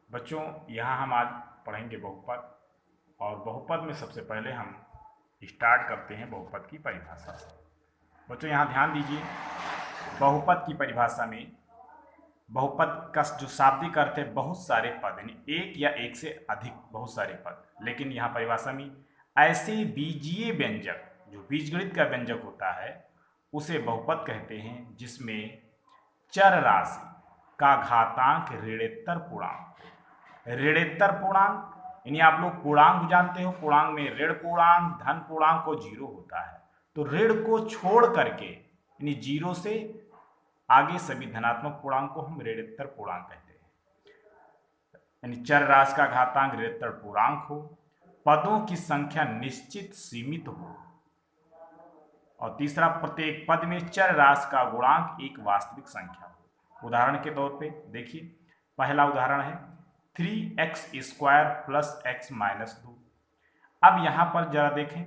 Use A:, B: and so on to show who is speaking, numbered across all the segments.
A: बच्चों, यहाँ हम आज पढ़ेंगे बहुपद। और बहुपद में सबसे पहले हम स्टार्ट करते हैं बहुपद की परिभाषा से। बच्चों यहाँ ध्यान दीजिए, बहुपद की परिभाषा में बहुपद का जो शाब्दिक अर्थ है बहुत सारे पद, यानी एक या एक से अधिक बहुत सारे पद। लेकिन यहाँ परिभाषा में ऐसे बीजीय व्यंजक, जो बीजगणित का व्यंजक होता है उसे बहुपद कहते हैं, जिसमें चर राशि का घातांक ऋणोत्तर पूर्णांक। ऋणोत्तर पूर्णांक यानी आप लोग पूर्णांक जानते हो, पूर्णांक में ऋण पूर्णांक, धन पूर्णांक को जीरो होता है। तो ऋण को छोड़ करके यानी जीरो से आगे सभी धनात्मक पूर्णांक को हम ऋणोत्तर पूर्णांक कहते हैं। यानी चर राशि का घातांक ऋणोत्तर पूर्णांक हो, पदों की संख्या निश्चित सीमित हो, और तीसरा प्रत्येक पद में चर राशि का गुणांक एक वास्तविक संख्या हो। उदाहरण के तौर पे देखिए, पहला उदाहरण है 3x² प्लस x माइनस 2। अब यहां पर जरा देखें,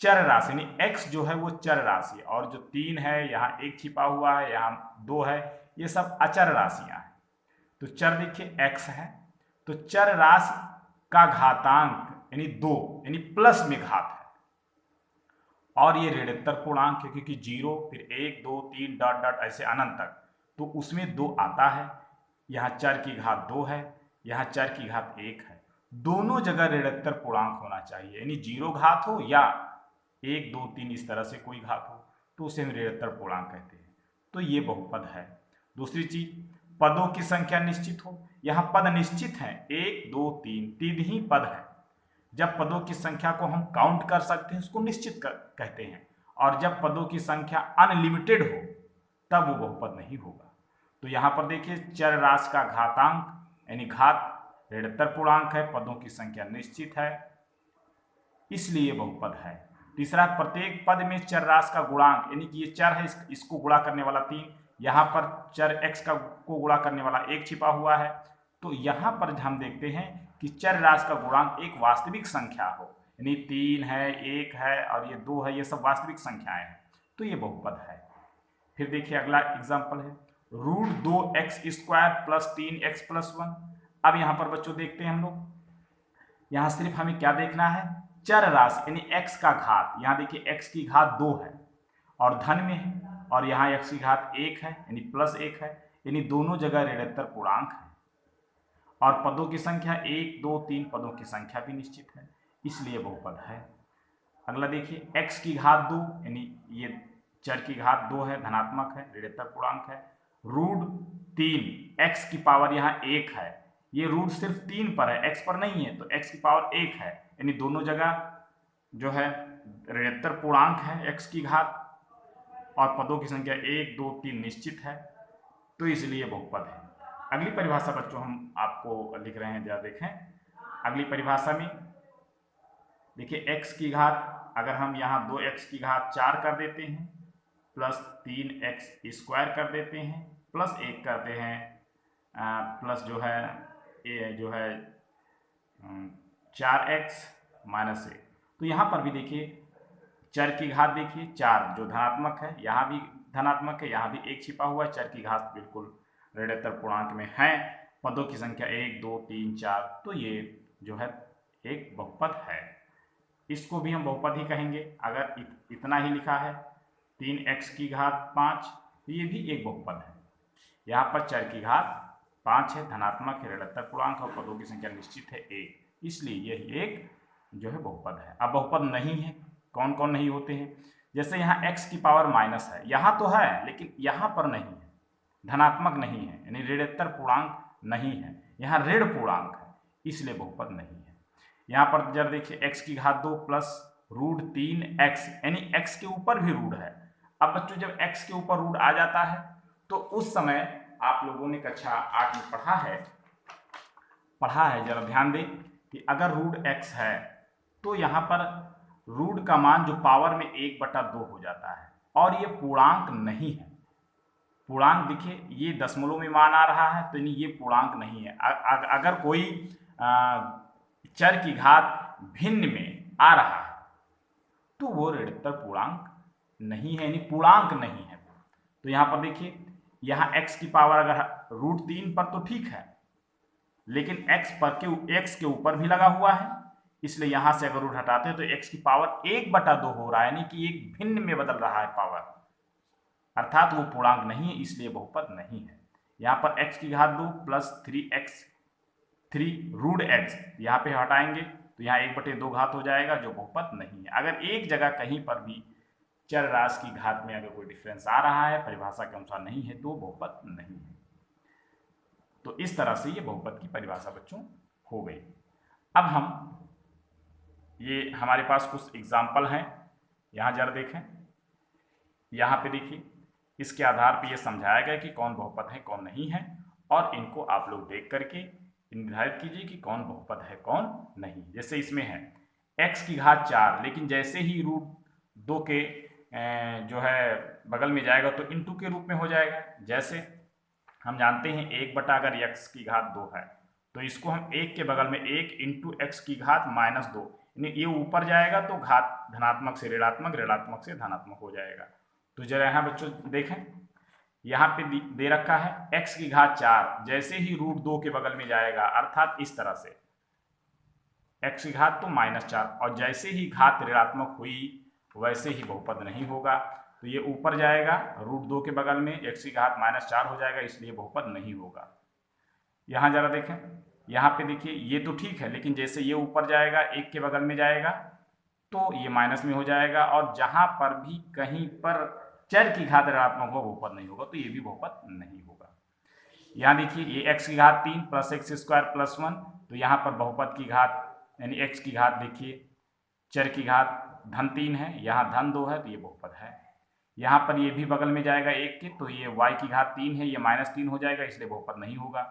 A: चर राशि यानी x जो है वो चर राशि है, और जो 3 है यहाँ 1 छिपा हुआ है, यहाँ 2 है, ये सब अचर राशियां हैं। तो चर देखिए x है, तो चर राशि का घातांक यानी 2 यानी प्लस में घात है, और ये ऋणोत्तर पूर्णांक है क्योंकि 0 फिर 1 2 3 डॉट डॉट ऐसे अनंत तक, तो उसमें 2 आता है। यहाँ चर की घात 2 है, यहाँ चर की घात 1 है। दोनों जगह ऋणोत्तर पूर्णांक होना चाहिए, यानी 0 घात हो या 1 2 3 इस तरह से कोई घात हो, तो उसे हम ऋणोत्तर पूर्णांक कहते हैं। तो ये बहुपद है। दूसरी चीज, पदों की संख्या निश्चित हो। यहाँ पद निश्चित है, 1 2 3 तीन ही पद है। जब पदों की संख्या को हम काउंट कर सकते हैं उसको निश्चित कहते हैं, और जब पदों की संख्या अनलिमिटेड हो तब वो बहुपद नहीं होगा। तो यहाँ पर देखिए, चर राशि का घातांक यानी घात ऋणोत्तर पूर्णांक है, पदों की संख्या निश्चित है, इसलिए बहुपद है। तीसरा, प्रत्येक पद में चर राशि का गुणांक, यानी कि ये चर है, इसको गुणा करने वाला 3, यहाँ पर चर x को गुणा करने वाला 1 छिपा हुआ है। तो यहाँ पर हम देखते हैं कि चर राशि का गुणांक एक वास्तविक संख्या हो, यानी 3 है, 1 है और ये 2 है, ये सब वास्तविक संख्याएं हैं, तो ये बहुपद है। फिर देखिए अगला एग्जाम्पल है √2x² प्लस 3x प्लस 1। अब यहाँ पर बच्चों देखते हैं हम लोग, यहाँ सिर्फ हमें क्या देखना है, चर राशि यानी x का घात। यहाँ देखिए x की घात 2 है और धन में है, और यहाँ x की घात 1 है यानी प्लस 1 है, यानी दोनों जगह ऋणोत्तर पूर्णांक है। और पदों की संख्या 1 2 3 पदों की संख्या भी निश्चित है, इसलिए बहुपद है। अगला देखिए, x की घात 2 यानी ये चर की घात 2 है, धनात्मक है, ऋणोत्तर पूर्णांक है। √3 x की पावर यहाँ 1 है, ये रूट सिर्फ 3 पर है, x पर नहीं है, तो x की पावर 1 है, यानी दोनों जगह जो है ऋणोत्तर पूर्णांक है x की घात, और पदों की संख्या 1 2 3 निश्चित है, तो इसलिए बहुपद है। अगली परिभाषा बच्चों हम आपको लिख रहे हैं, जरा देखें। अगली परिभाषा में देखिए, x की घात अगर हम यहाँ 2x की घात 4 कर देते हैं, प्लस 3x² कर देते हैं, प्लस 1 करते हैं, प्लस जो है ये जो है 4x माइनस 1। तो यहाँ पर भी देखिए, चर की घात देखिए 4 जो धनात्मक है, यहाँ भी धनात्मक है, यहाँ भी 1 छिपा हुआ है, चर की घात बिल्कुल ऋणोत्तर पूर्णांक में है, पदों की संख्या 1 2 3 4, तो ये जो है एक बहुपद है। इसको भी हम बहुपद ही कहेंगे अगर इतना ही लिखा है, 3x की घात 5, तो ये भी एक बहुपद है। यहाँ पर चर की घात 5 है, धनात्मक है, ऋणोत्तर पूर्णांक और पदों की संख्या निश्चित है 1, इसलिए यह एक जो है बहुपद है। अब बहुपद नहीं है, कौन कौन नहीं होते हैं, जैसे यहाँ x की पावर माइनस है, यहाँ तो है लेकिन यहाँ पर नहीं है, धनात्मक नहीं है, यानी ऋणोत्तर पूर्णांक नहीं है, यहाँ ऋण पूर्णांक है, इसलिए बहुपद नहीं है। यहाँ पर जरा देखिए, x की घात 2 प्लस √3x, यानी x के ऊपर भी रूट है। अब बच्चों जब x के ऊपर रूट आ जाता है तो उस समय आप लोगों ने कक्षा 8 में पढ़ा है, जरा ध्यान दें कि अगर √x है तो यहाँ पर रूट का मान जो पावर में 1/2 हो जाता है, और ये पूर्णांक नहीं है। पूर्णांक देखिए, ये दशमलव में मान आ रहा है, तो ये पूर्णांक नहीं है। अगर कोई चर की घात भिन्न में आ रहा है तो वो ऋणोत्तर पूर्णांक नहीं है, यानी पूर्णांक नहीं है। तो यहाँ पर देखिए, यहाँ x की पावर अगर √3 पर तो ठीक है, लेकिन x के ऊपर भी लगा हुआ है, इसलिए यहां से अगर रूट हटाते हैं तो x की पावर 1/2 हो रहा है, यानी कि एक भिन्न में बदल रहा है पावर, अर्थात वो पूर्णांक नहीं है, इसलिए बहुपद नहीं है। यहाँ पर x की घात 2 प्लस 3 रूट x यहाँ पे हटाएंगे तो यहाँ 1/2 घात हो जाएगा, जो बहुपद नहीं है। अगर एक जगह कहीं पर भी चर राशि की घात में अगर कोई डिफरेंस आ रहा है, परिभाषा के अनुसार नहीं है, तो बहुपद नहीं है। तो इस तरह से ये बहुपद की परिभाषा बच्चों हो गई। अब हम ये हमारे पास कुछ एग्जाम्पल हैं, यहाँ जरा देखें। यहाँ पे देखिए, इसके आधार पे ये समझाया गया कि कौन बहुपद है कौन नहीं है, और इनको आप लोग देख करके निर्धारित कीजिए कि कौन बहुपद है कौन नहीं। जैसे इसमें है x की घात 4, लेकिन जैसे ही रूट 2 के जो है बगल में जाएगा तो इंटू के रूप में हो जाएगा। जैसे हम जानते हैं 1 अगर x की घात 2 है तो इसको हम 1 के बगल में 1 इंटू एक्स की घात -2, यानी ये ऊपर जाएगा तो घात धनात्मक से ऋणात्मक, ऋणात्मक से धनात्मक हो जाएगा। तो जरा यहाँ बच्चों देखें, यहाँ पे दे रखा है x की घात 4, जैसे ही रूट 2 के बगल में जाएगा, अर्थात इस तरह से x की घात तो -4, और जैसे ही घात ऋणात्मक हुई वैसे ही बहुपद नहीं होगा। तो ये ऊपर जाएगा, रूट 2 के बगल में x की घात -4 हो जाएगा, इसलिए बहुपद नहीं होगा। यहाँ जरा देखें, यहाँ पे देखिए ये तो ठीक है, लेकिन जैसे ये ऊपर जाएगा 1 के बगल में जाएगा तो ये माइनस में हो जाएगा, और जहां पर भी कहीं पर चर की घात ऋणात्मक हो बहुपद नहीं होगा, तो ये भी बहुपद नहीं होगा। यहाँ देखिए ये x की घात 3 प्लस x² प्लस 1, तो यहाँ पर बहुपद की घात यानी x की घात देखिए चर की घात -3 है, यहाँ -2 है, तो ये बहुपद है। यहाँ पर ये भी बगल में जाएगा 1 के, तो ये y की घात 3 है, ये -3 हो जाएगा, इसलिए बहुपद नहीं होगा।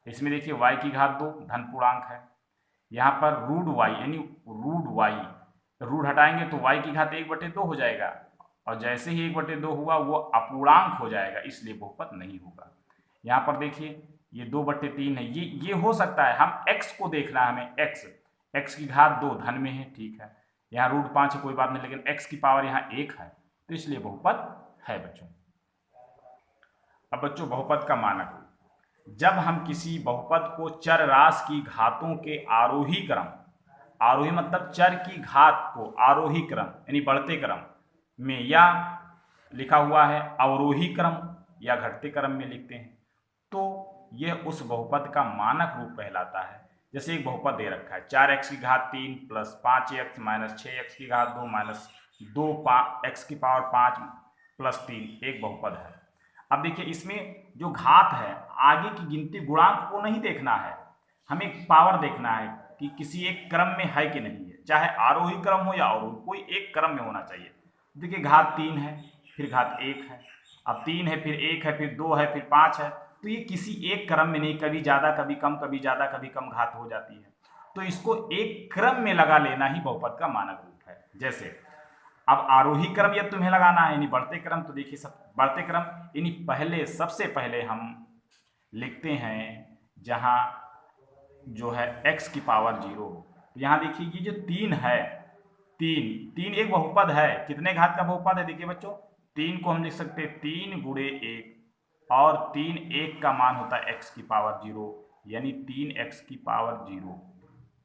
A: इसमें देखिए y की घात 2 धन पूर्णांक है, यहाँ पर रूट y यानी रूट हटाएंगे तो y की घात 1/2 हो जाएगा, और जैसे ही 1/2 हुआ वो अपूर्णांक हो जाएगा, इसलिए बहुपद नहीं होगा। यहाँ पर देखिए ये 2/3 है, ये हो सकता है, हम x को देखना है, हमें x की घात 2 धन में है, ठीक है, यहाँ रूट 5 है कोई बात नहीं, लेकिन x की पावर यहाँ 1 है, तो इसलिए बहुपद है बच्चों। अब बच्चों बहुपद का मानक रूप, जब हम किसी बहुपद को चर राशि की घातों के आरोही क्रम, आरोही मतलब चर की घात को आरोही क्रम यानी बढ़ते क्रम में, या लिखा हुआ है अवरोही क्रम या घटते क्रम में लिखते हैं, तो यह उस बहुपद का मानक रूप कहलाता है। जैसे एक बहुपद दे रखा है 4x की घात 3 प्लस 5x माइनस 6x की घात 2 माइनस 2x की पावर 5 प्लस 3 एक बहुपद है। अब देखिए इसमें जो घात है, आगे की गिनती गुणांक को नहीं देखना है, हमें पावर देखना है कि किसी एक क्रम में है कि नहीं है, चाहे आरोही क्रम हो या अवरोही, कोई एक क्रम में होना चाहिए। देखिए घात 3 है, फिर घात 1 है, अब 3 है, फिर 1 है, फिर 2 है, फिर 5 है, तो ये किसी एक क्रम में नहीं, कभी ज़्यादा कभी कम, कभी ज़्यादा कभी कम घात हो जाती है, तो इसको एक क्रम में लगा लेना ही बहुपद का मानक रूप है। जैसे अब आरोही क्रम यदि तुम्हें लगाना है यानी बढ़ते क्रम, तो देखिए सब बढ़ते क्रम यानी पहले सबसे पहले हम लिखते हैं जहाँ जो है x की पावर 0, तो यहाँ देखिए ये जो 3 है, 3 एक बहुपद है, कितने घात का बहुपद है, देखिए बच्चों 3 को हम लिख सकते हैं 3 गुणे 1, और 3 1 का मान होता है x की पावर 0, यानी 3x की पावर 0।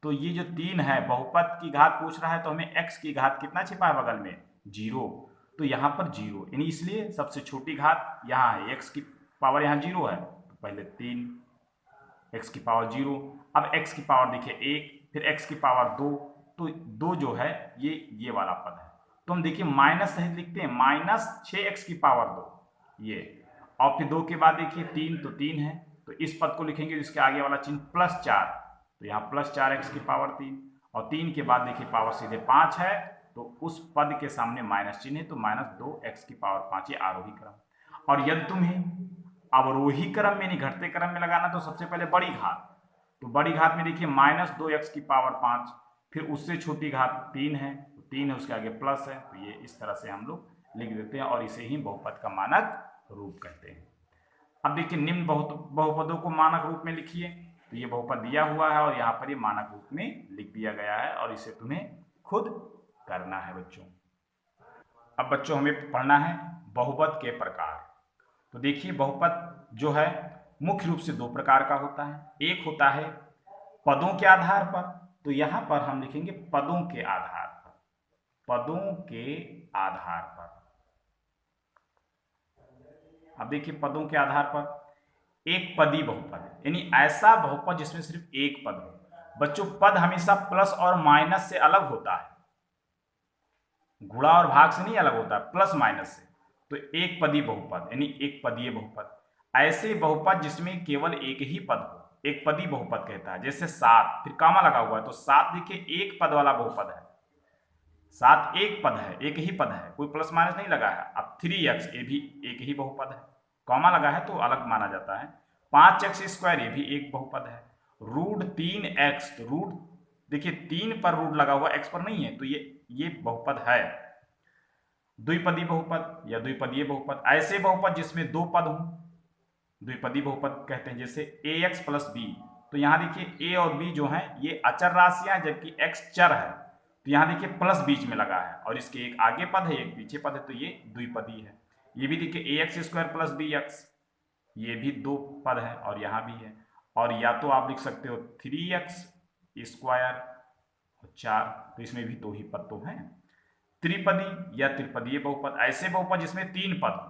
A: तो ये जो 3 है बहुपद की घात पूछ रहा है, तो हमें x की घात कितना छिपा है बगल में 0, तो यहाँ पर 0 यानी इसलिए सबसे छोटी घात यहाँ है, x की पावर यहाँ 0 है, तो पहले 3 x की पावर 0, अब x की पावर देखिए 1, फिर x की पावर 2, तो 2 जो है ये वाला पद है, तो हम देखिए माइनस सहित लिखते हैं, -6x की पावर 2 ये, और फिर 2 के बाद देखिए 3, तो 3 है, तो इस पद को लिखेंगे इसके आगे वाला चिन्ह +4, तो यहाँ +4x की पावर 3, और 3 के बाद देखिए पावर सीधे 5 है, तो उस पद के सामने माइनस चिन्ह है, तो -2x की पावर 5 ये आरोही क्रम। और यदि तुम्हें अवरोही क्रम में नहीं घटते क्रम में लगाना, तो सबसे पहले बड़ी घात, तो बड़ी घात में देखिए -2x की पावर 5, फिर उससे छोटी घात 3 है, तो 3 है उसके आगे प्लस है, तो ये इस तरह से हम लोग लिख देते हैं, और इसे ही बहुपद का मानक रूप कहते हैं। अब देखिए निम्न बहुपदों को मानक रूप में लिखिए, तो ये बहुपद दिया हुआ है और यहाँ पर ये मानक रूप में लिख दिया गया है, और इसे तुम्हें खुद करना है बच्चों। अब बच्चों हमें पढ़ना है बहुपद के प्रकार। तो देखिए बहुपद जो है मुख्य रूप से दो प्रकार का होता है। एक होता है पदों के आधार पर, तो यहां पर हम लिखेंगे पदों के आधार पर, पदों के आधार पर। अब देखिए पदों के आधार पर एक पदी बहुपद, यानी ऐसा बहुपद जिसमें सिर्फ एक पद हो। बच्चों पद हमेशा प्लस और माइनस से अलग होता है, गुणा और भाग से नहीं अलग होता है, प्लस माइनस से। तो एक पदी बहुपद यानी एक पदीय बहुपद, ऐसे बहुपद जिसमें केवल एक ही पद हो, एक पदी बहुपद कहता है। जैसे 7, फिर कामा लगा हुआ है, तो 7 देखिए एक पद वाला बहुपद है, 7 एक पद है, एक ही पद है, कोई प्लस माइनस नहीं लगा है। अब 3x ये भी एक ही बहुपद है, कॉमा लगा है तो अलग माना जाता है। 5x² ये भी एक बहुपद है। रूट 3x, तो रूट देखिए 3 पर रूट लगा हुआ, x पर नहीं है, तो ये बहुपद है। द्विपदी बहुपद या द्विपदीय बहुपद, ऐसे बहुपद जिसमें दो पद हों, द्विपदी बहुपद कहते हैं। जैसे ax + b, तो यहाँ देखिए a और b जो है ये अचर राशियां, जबकि x चर है, तो यहाँ देखिए प्लस बीच में लगा है और इसके एक आगे पद है एक पीछे पद है, तो ये द्विपदी है। ये भी देखिए ax² + bx, ये भी दो पद है और यहाँ भी है। और या तो आप लिख सकते हो 3x² और 4, तो इसमें भी दो ही पद तो हैं। त्रिपदी या त्रिपदीय बहुपद, ऐसे बहुपद जिसमें तीन पद,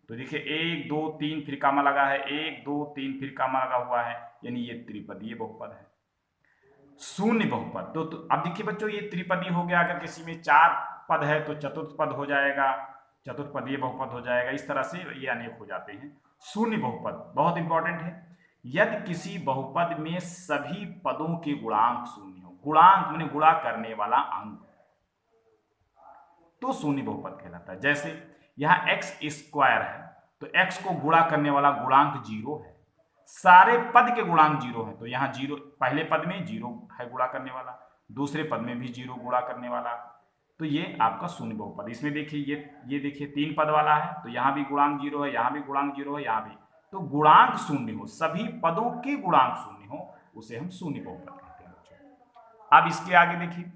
A: तो देखिए 1 2 3 फिर कामा लगा है, 1 2 3 फिर कामा लगा हुआ है, यानी ये त्रिपदीय बहुपद है। शून्य बहुपद, तो अब देखिए बच्चों ये त्रिपदी हो गया, अगर किसी में 4 पद है तो चतुर्थ पद हो जाएगा, चतुर्पदीय बहुपद हो जाएगा, इस तरह से ये अनेक हो जाते हैं। शून्य बहुपद बहुत इंपॉर्टेंट है, यदि किसी बहुपद में सभी पदों के गुणांक शून्य हो, गुणांक माने गुणा करने वाला अंक, तो शून्य बहुपद कहलाता है। जैसे यहाँ x² है, तो x को गुणा करने वाला गुणांक 0 है, सारे पद के गुणांक 0 है, तो यहाँ 0, पहले पद में 0 है गुणा करने वाला, दूसरे पद में भी 0 गुणा करने वाला, तो ये आपका शून्य बहुपद। इसमें देखिए ये देखिए 3 पद वाला है, तो यहाँ भी गुणांक 0 है, यहाँ भी गुणांक 0 है, यहाँ भी, तो गुणांक शून्य हो, सभी पदों के गुणांक शून्य हो, उसे हम शून्य बहुपद कहते हैं बच्चों। अब इसके आगे देखिए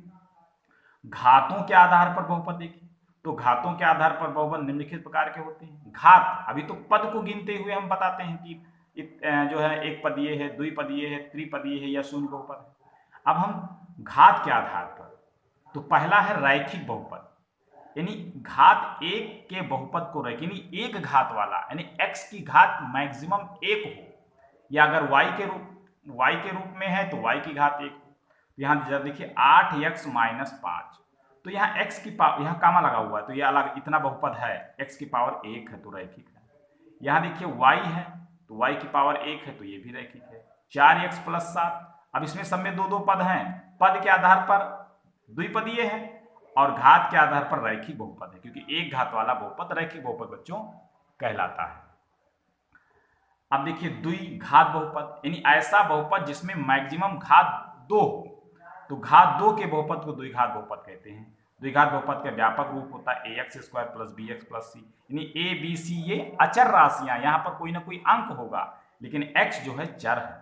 A: घातों के आधार पर बहुपद देखिए, तो घातों के आधार पर बहुपद निम्नलिखित प्रकार के होते हैं। घात, अभी तो पद को गिनते हुए हम बताते हैं कि जो है एक पदीय है, द्विपदीय है, त्रिपदीय है या शून्य बहुपद है। अब हम घात के आधार पर, तो पहला है रैखिक बहुपद, यानी घात एक के बहुपद को रैखिक, यानी एक घात वाला, यानी x की घात मैक्सिमम 1 हो, या अगर y के रूप में है तो y की घात 1 हो। यहाँ जब देखिए 8x - 5, तो यहाँ x की पावर, यहाँ कामा लगा हुआ है, तो यह अलग इतना बहुपद है, x की पावर 1 है तो रैखिक है। यहाँ देखिए y है, तो y की पावर 1 है, तो ये भी रैखिक है। 4x + 7, अब इसमें सब में दो पद हैं, पद के आधार पर द्विपदीय है और घात के आधार पर रैखिक बहुपद है, क्योंकि एक घात वाला बहुपद रैखिक बहुपद बच्चों कहलाता है। अब देखिए द्विघात बहुपद, यानी ऐसा बहुपद जिसमें मैक्सिमम घात 2 हो, तो घात 2 के बहुपद को द्विघात बहुपद कहते हैं। द्विघात बहुपद का व्यापक रूप होता है ax² + bx + c, यानी a b c ये अचर राशियां, यहाँ पर कोई ना कोई अंक होगा, लेकिन x जो है चर है,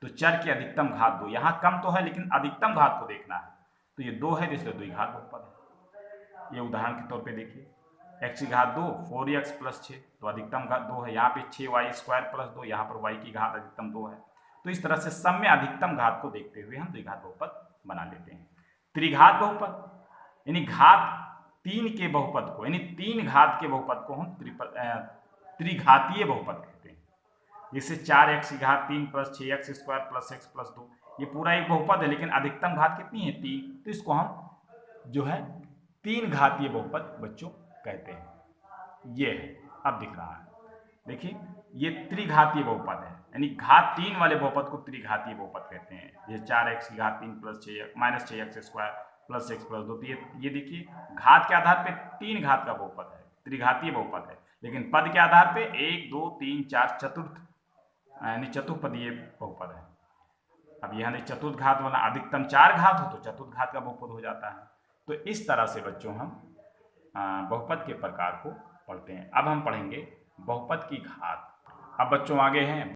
A: तो चर की अधिकतम घात 2, यहाँ कम तो है लेकिन अधिकतम घात को देखना है, तो ये 2 है, इसलिए द्विघात बहुपद है। ये उदाहरण के तौर पे देखिए x की घात 2 4x + 6, तो अधिकतम घात 2 है, यहाँ पे 6y² + 2, यहाँ पर y की घात अधिकतम 2 है, तो इस तरह से सब में अधिकतम घात को देखते हुए हम द्विघात बहुपद बना लेते हैं। त्रिघात बहुपद, यानी घात 3 के बहुपद को, यानी 3 घात के बहुपद को हम त्रिघातीय बहुपद कहते हैं। जैसे 4x की घात 3 + 6x² + x + 2, ये पूरा एक बहुपद है, लेकिन अधिकतम घात कितनी है 3, तो इसको हम जो है 3 घातीय बहुपद बच्चों कहते हैं। ये है, अब दिख रहा है, देखिए ये त्रिघातीय बहुपद है, यानी घात 3 वाले बहुपद को त्रिघातीय बहुपद कहते हैं। ये 4x की घात 3 + 6x² + x + 2, तो ये देखिए घात के आधार पे 3 घात का बहुपद है, त्रिघातीय बहुपद है, लेकिन पद के आधार पे 1 2 3 4 चतुर्थ, यानी चतुर्पदीय बहुपद है। अब यहाँ चतुर्थ घात वाला अधिकतम 4 घात हो तो चतुर्थ घात का बहुपद हो जाता है। तो इस तरह से बच्चों हम बहुपद के प्रकार को पढ़ते हैं। अब हम पढ़ेंगे बहुपद की घात। अब बच्चों आगे हैं